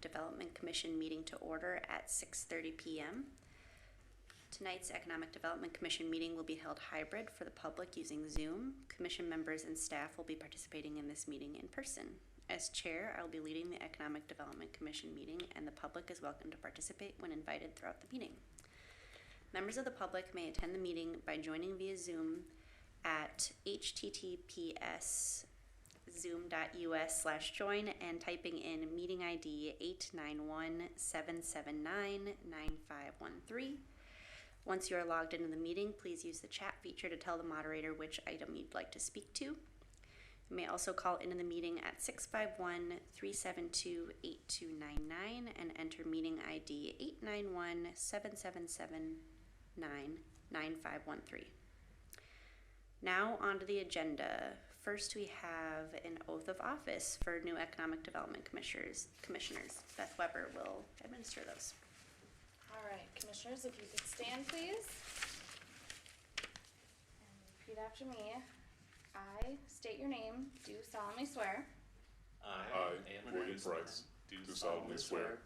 Development Commission meeting to order at 6:30 p.m. Tonight's Economic Development Commission meeting will be held hybrid for the public using Zoom. Commission members and staff will be participating in this meeting in person. As chair, I will be leading the Economic Development Commission meeting, and the public is welcome to participate when invited throughout the meeting. Members of the public may attend the meeting by joining via Zoom at https://zoom.us/join and typing in meeting ID 891-779-9513. Once you are logged into the meeting, please use the chat feature to tell the moderator which item you'd like to speak to. You may also call into the meeting at 651-372-8299 and enter meeting ID 891-777-9513. Now on to the agenda. First, we have an oath of office for new Economic Development Commissioners. Beth Weber will administer those. All right, Commissioners, if you could stand, please. And repeat after me. I state your name, do solemnly swear I, William Price, do solemnly swear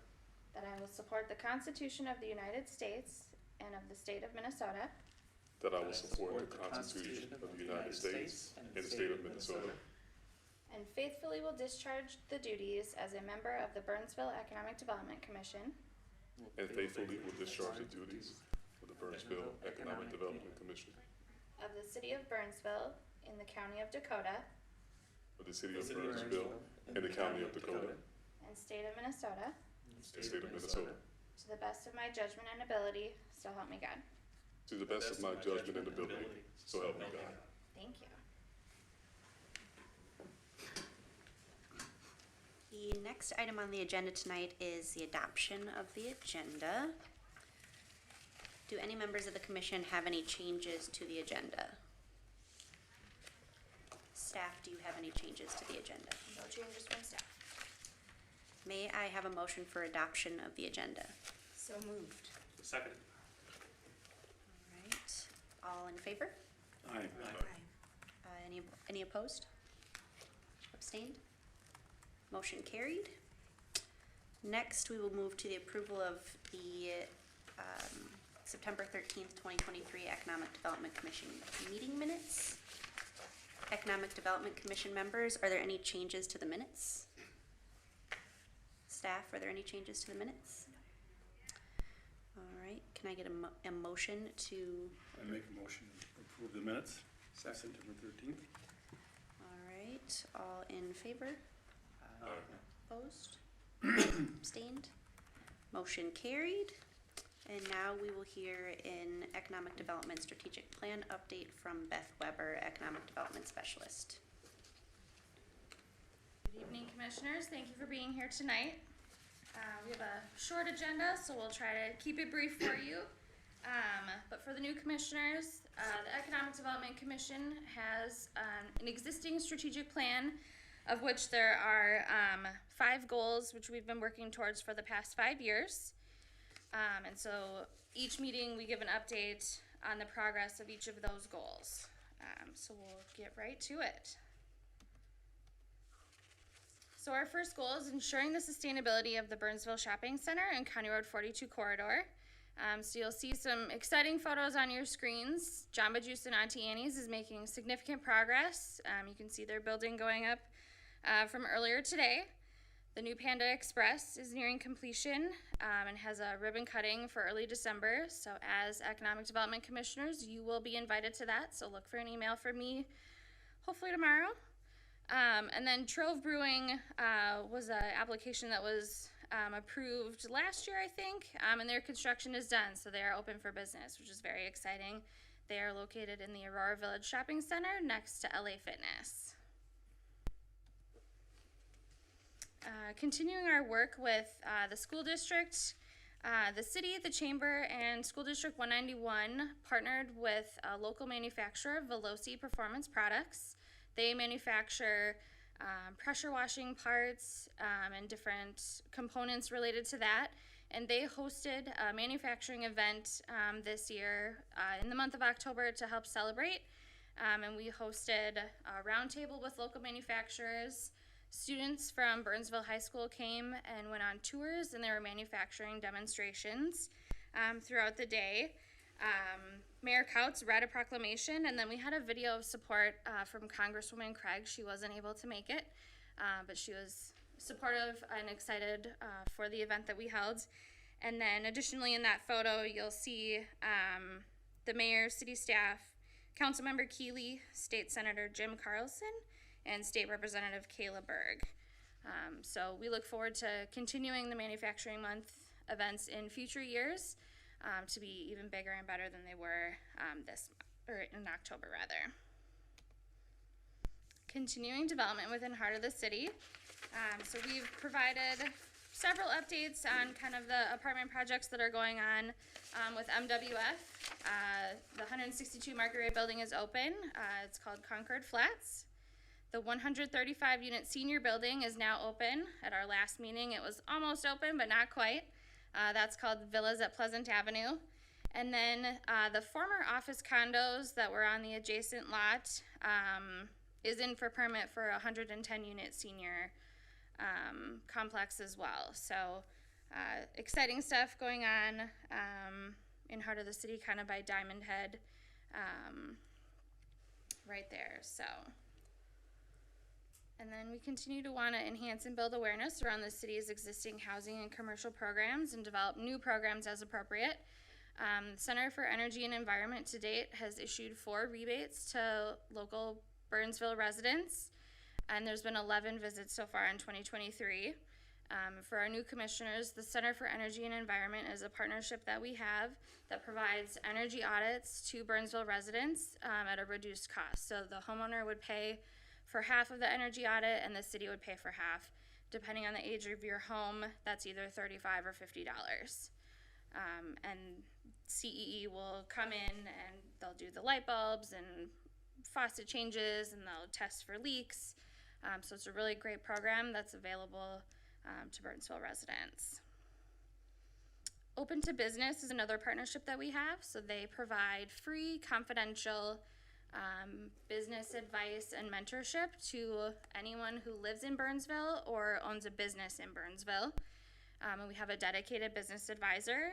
that I will support the Constitution of the United States and of the state of Minnesota, that I will support the Constitution of the United States and the state of Minnesota, and faithfully will discharge the duties as a member of the Burnsville Economic Development Commission and faithfully will discharge the duties of the Burnsville Economic Development Commission of the city of Burnsville in the county of Dakota of the city of Burnsville and the county of Dakota and state of Minnesota, and state of Minnesota, to the best of my judgment and ability, so help me God. to the best of my judgment and ability, so help me God. Thank you. The next item on the agenda tonight is the adoption of the agenda. Do any members of the commission have any changes to the agenda? Staff, do you have any changes to the agenda? No changes from staff. May I have a motion for adoption of the agenda? So moved. Second. All right, all in favor? Aye. Any opposed? Abstained? Motion carried. Next, we will move to the approval of the September 13th, 2023 Economic Development Commission meeting minutes. Economic Development Commission members, are there any changes to the minutes? Staff, are there any changes to the minutes? All right, can I get a motion to? I make a motion to approve the minutes, September 13th. All right, all in favor? Opposed? Abstained? Motion carried. And now we will hear an Economic Development Strategic Plan update from Beth Weber, Economic Development Specialist. Good evening, Commissioners. Thank you for being here tonight. We have a short agenda, so we'll try to keep it brief for you. But for the new commissioners, the Economic Development Commission has an existing strategic plan, of which there are 5 goals which we've been working towards for the past 5 years. And so each meeting we give an update on the progress of each of those goals. So we'll get right to it. So our first goal is ensuring the sustainability of the Burnsville Shopping Center and County Road 42 corridor. So you'll see some exciting photos on your screens. Jamba Juice and Auntie Annie's is making significant progress. You can see their building going up from earlier today. The new Panda Express is nearing completion and has a ribbon cutting for early December. So as Economic Development Commissioners, you will be invited to that. So look for an email from me, hopefully tomorrow. And then Trove Brewing was an application that was approved last year, I think, and their construction is done. So they are open for business, which is very exciting. They are located in the Aurora Village Shopping Center next to LA Fitness. Continuing our work with the school district, the city, the chamber, and School District 191 partnered with a local manufacturer, Veloci Performance Products. They manufacture pressure washing parts and different components related to that. And they hosted a manufacturing event this year in the month of October to help celebrate. And we hosted a roundtable with local manufacturers. Students from Burnsville High School came and went on tours, and there were manufacturing demonstrations throughout the day. Mayor Couts read a proclamation, and then we had a video of support from Congresswoman Craig. She wasn't able to make it, but she was supportive and excited for the event that we held. And then additionally in that photo, you'll see the mayor, city staff, Councilmember Keeley, State Senator Jim Carlson, and State Representative Kayla Berg. So we look forward to continuing the Manufacturing Month events in future years to be even bigger and better than they were in October rather. Continuing development within Heart of the City. So we've provided several updates on kind of the apartment projects that are going on with MWF. The 162 Marguerite building is open. It's called Concord Flats. The 135 unit senior building is now open. At our last meeting, it was almost open, but not quite. That's called Villas at Pleasant Avenue. And then the former office condos that were on the adjacent lot is in for permit for a 110 unit senior complex as well. So exciting stuff going on in Heart of the City, kind of by Diamond Head right there. So, and then we continue to want to enhance and build awareness around the city's existing housing and commercial programs and develop new programs as appropriate. The Center for Energy and Environment to date has issued 4 rebates to local Burnsville residents, and there's been 11 visits so far in 2023. For our new commissioners, the Center for Energy and Environment is a partnership that we have that provides energy audits to Burnsville residents at a reduced cost. So the homeowner would pay for half of the energy audit, and the city would pay for half. Depending on the age of your home, that's either $35 or $50. And CEE will come in and they'll do the light bulbs and faucet changes, and they'll test for leaks. So it's a really great program that's available to Burnsville residents. Open to Business is another partnership that we have. So they provide free, confidential business advice and mentorship to anyone who lives in Burnsville or owns a business in Burnsville. And we have a dedicated business advisor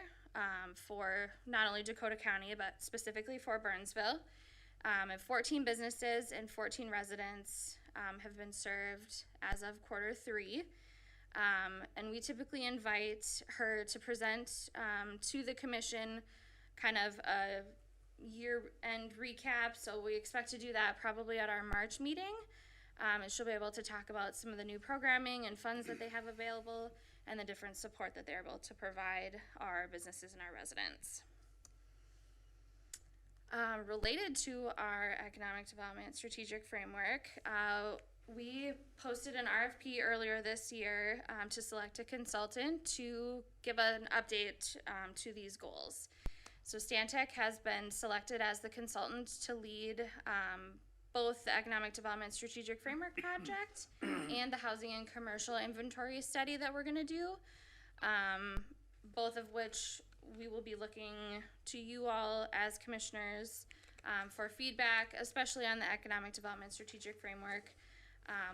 for not only Dakota County, but specifically for Burnsville. And 14 businesses and 14 residents have been served as of Q3. And we typically invite her to present to the commission kind of a year-end recap. So we expect to do that probably at our March meeting. And she'll be able to talk about some of the new programming and funds that they have available and the different support that they're able to provide our businesses and our residents. Related to our economic development strategic framework, we posted an RFP earlier this year to select a consultant to give an update to these goals. So Stantec has been selected as the consultant to lead both the Economic Development Strategic Framework Project and the Housing and Commercial Inventory Study that we're going to do, both of which we will be looking to you all as commissioners for feedback, especially on the Economic Development Strategic Framework.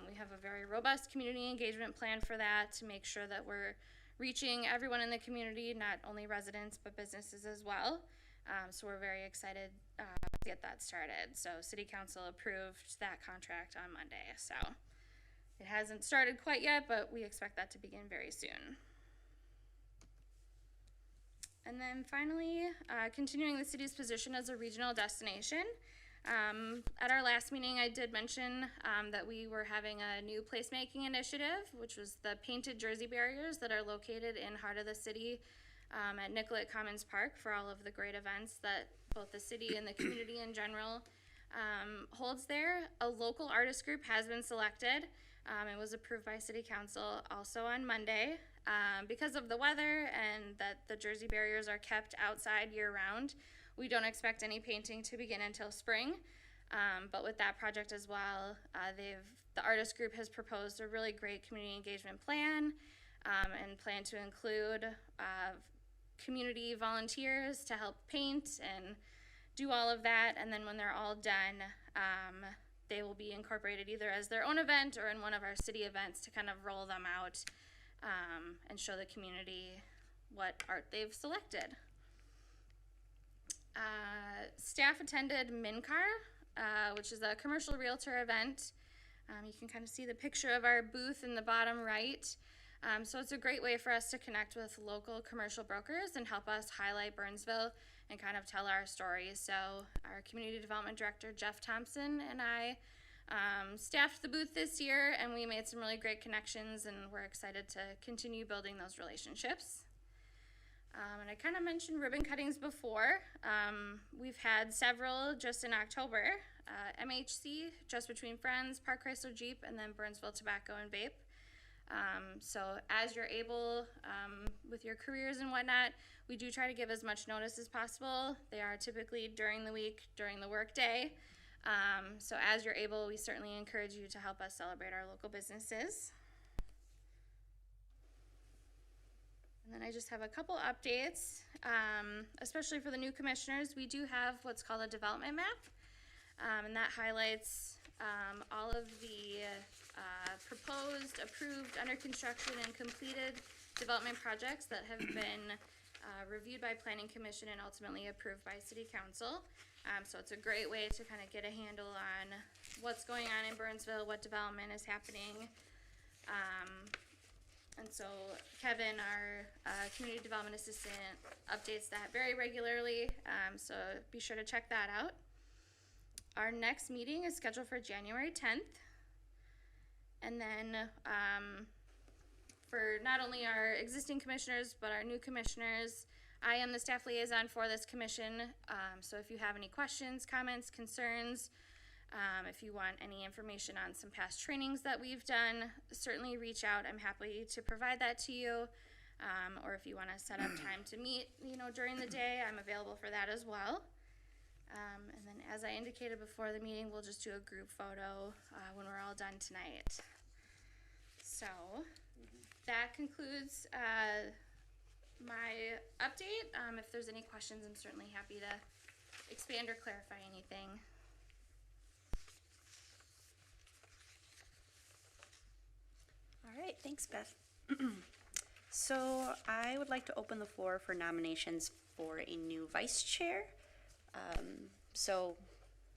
We have a very robust community engagement plan for that to make sure that we're reaching everyone in the community, not only residents, but businesses as well. So we're very excited to get that started. So City Council approved that contract on Monday. So it hasn't started quite yet, but we expect that to begin very soon. And then finally, continuing the city's position as a regional destination. At our last meeting, I did mention that we were having a new placemaking initiative, which was the painted jersey barriers that are located in Heart of the City at Nicollet Commons Park for all of the great events that both the city and the community in general holds there. A local artist group has been selected. It was approved by City Council also on Monday. Because of the weather and that the jersey barriers are kept outside year-round, we don't expect any painting to begin until spring. But with that project as well, the artist group has proposed a really great community engagement plan and plan to include community volunteers to help paint and do all of that. And then when they're all done, they will be incorporated either as their own event or in one of our city events to kind of roll them out and show the community what art they've selected. Staff attended MinCar, which is a commercial realtor event. You can kind of see the picture of our booth in the bottom right. So it's a great way for us to connect with local commercial brokers and help us highlight Burnsville and kind of tell our story. So our community development director, Jeff Thompson, and I staffed the booth this year, and we made some really great connections, and we're excited to continue building those relationships. And I kind of mentioned ribbon cuttings before. We've had several just in October. MHC, Just Between Friends, Park Chrysler Jeep, and then Burnsville Tobacco and Vape. So as you're able, with your careers and whatnot, we do try to give as much notice as possible. They are typically during the week, during the work day. So as you're able, we certainly encourage you to help us celebrate our local businesses. And then I just have a couple updates, especially for the new commissioners. We do have what's called a development map, and that highlights all of the proposed, approved, under construction, and completed development projects that have been reviewed by Planning Commission and ultimately approved by City Council. So it's a great way to kind of get a handle on what's going on in Burnsville, what development is happening. And so Kevin, our community development assistant, updates that very regularly. So be sure to check that out. Our next meeting is scheduled for January 10th. And then for not only our existing commissioners, but our new commissioners, I am the staff liaison for this commission. So if you have any questions, comments, concerns, if you want any information on some past trainings that we've done, certainly reach out. I'm happy to provide that to you. Or if you want to set up time to meet, during the day, I'm available for that as well. And then as I indicated before the meeting, we'll just do a group photo when we're all done tonight. So that concludes my update. If there's any questions, I'm certainly happy to expand or clarify anything. All right, thanks, Beth. So I would like to open the floor for nominations for a new vice chair. So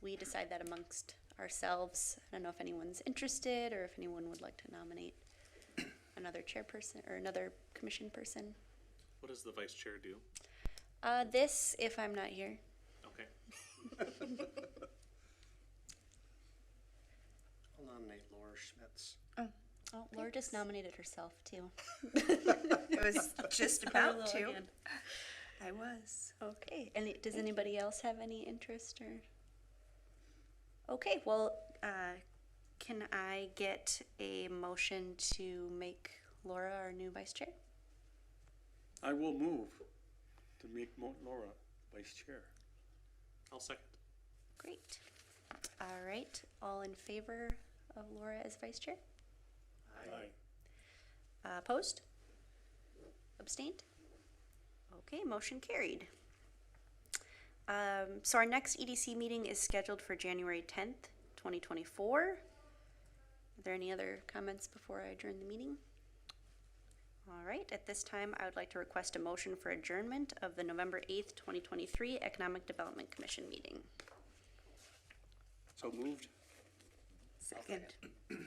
we decide that amongst ourselves. I don't know if anyone's interested or if anyone would like to nominate another chairperson or another commission person. What does the vice chair do? This, if I'm not here. Okay. I'll nominate Laura Schmitz. Oh, Laura just nominated herself too. It was just about Little to. hand. I was. Okay, and does anybody else have any interest or? Okay, well, can I get a motion to make Laura our new vice chair? I will move to make Laura vice chair. I'll second. Great. All right, all in favor of Laura as vice chair? Aye. Opposed? Abstained? Okay, motion carried. So our next EDC meeting is scheduled for January 10th, 2024. Are there any other comments before I adjourn the meeting? All right, at this time, I would like to request a motion for adjournment of the November 8th, 2023 Economic Development Commission meeting. So moved. Second. All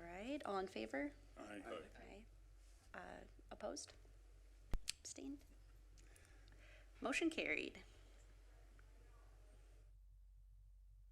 right, all in favor? Aye. Aye. Opposed? Abstained? Motion carried.